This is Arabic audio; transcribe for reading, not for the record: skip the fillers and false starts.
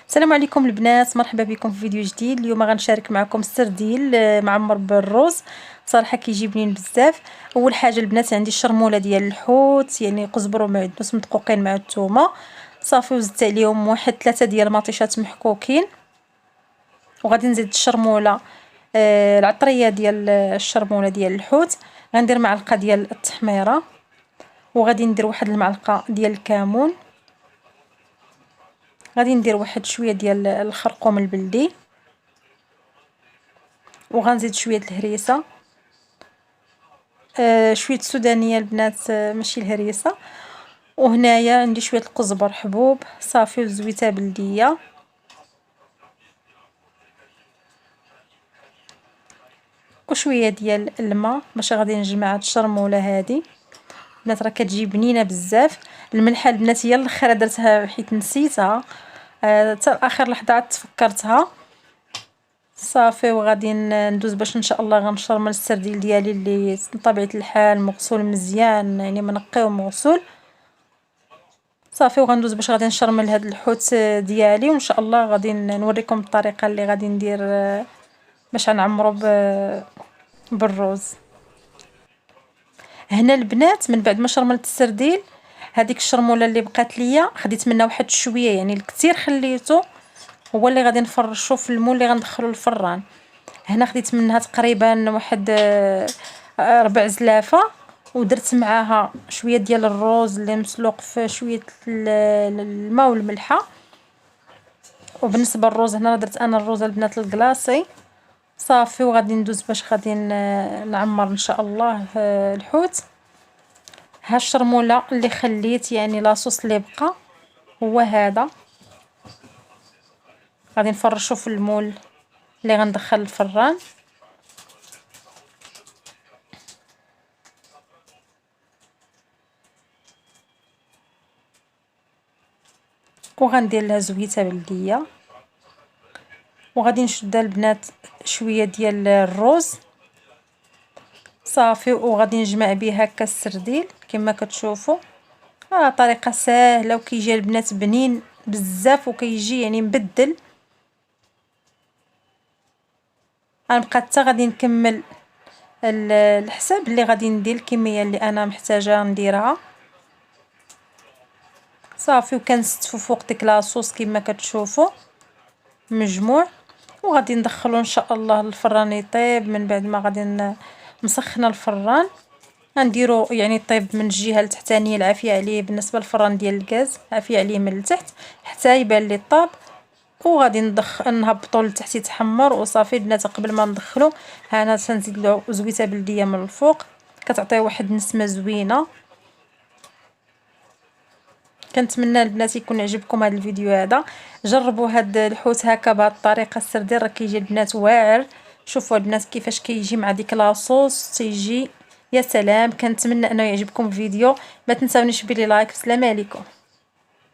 السلام عليكم البنات، مرحبا بكم في فيديو جديد. اليوم غنشارك معكم السرديل معمر بالرز. صراحه كيجي بنين بزاف. اول حاجه البنات عندي الشرموله ديال الحوت، يعني قزبر ومعدنوس مدقوقين مع الثومه صافي، وزدت عليهم واحد 3 ديال المطيشات محكوكين، وغادي نزيد الشرموله العطريه ديال الشرموله ديال الحوت. غندير معلقه ديال التحميره، وغادي ندير واحد المعلقه ديال الكمون، غادي ندير واحد شويه ديال الخرقوم البلدي، وغنزيد شويه الهريسه، شويه السودانيه البنات، ماشي الهريسه. وهنايا عندي شويه القزبر حبوب صافي وزويته بلديه، وشويه ديال الماء باش غادي نجمع هاد الشرموله هادي. البنات راه كتجي بنينه بزاف. الملحه البنات هي الاخر درتها حيت نسيتها، حتى اخر لحظه عاد تفكرتها صافي. وغادي ندوز باش ان شاء الله غنشرمل السرديل ديالي اللي بطبيعه الحال مغسول مزيان، يعني منقي ومغسول صافي. وغندوز باش غادي نشرمل هاد الحوت ديالي، وان شاء الله غادي نوريكم الطريقه اللي غادي ندير باش نعمرو بالرز. هنا البنات من بعد ما شرملت السرديل، هذيك الشرموله اللي بقات ليا خديت منها واحد شويه، يعني الكثير خليته هو اللي غادي نفرشو في المول اللي غندخلو الفران. هنا خديت منها تقريبا واحد ربع زلافه، ودرت معاها شويه ديال الروز اللي مسلوق في شويه الماء والملحه. وبالنسبه للروز هنا درت انا الروز البنات الكلاصي صافي. وغادي ندوز باش غادي نعمر ان شاء الله الحوت. ها الشرموله اللي خليت، يعني لاصوص اللي بقى هو هذا، غادي نفرشو في المول اللي غندخل الفران. وغندير لها زويته بلديه، وغادي نشد البنات شويه ديال الروز صافي، وغادي نجمع به هكا السرديل كما كتشوفوا. طريقه ساهله وكيجي البنات بنين بزاف، وكيجي يعني مبدل. غنبقى حتى غادي نكمل الحساب اللي غادي ندير، الكميه اللي انا محتاجه نديرها صافي. وكنستفو فوق ديك لاصوص كما كتشوفوا مجموع، وغادي ندخلو ان شاء الله للفران يطيب. من بعد ما غادي مسخنه الفران، غنديرو يعني يطيب من الجهه التحتانيه العافيه عليه. بالنسبه للفران ديال الغاز عافيه عليه من التحت حتى يبان لي طاب، وغادي نهبطو لتحت يتحمر وصافي. البنات قبل ما ندخلو انا تنزيد له زويته بلديه من الفوق، كتعطيه واحد النسمه زوينه. كنتمنى البنات يكون عجبكم هذا الفيديو هذا. جربوا هذا الحوت هكا بهذه الطريقه، السردين راه كيجي البنات واعر. شوفوا البنات كيفاش كيجي مع ديك لاصوص، تيجي يا سلام. كنتمنى انه يعجبكم الفيديو، ما تنساونيش بلي لايك. السلام عليكم.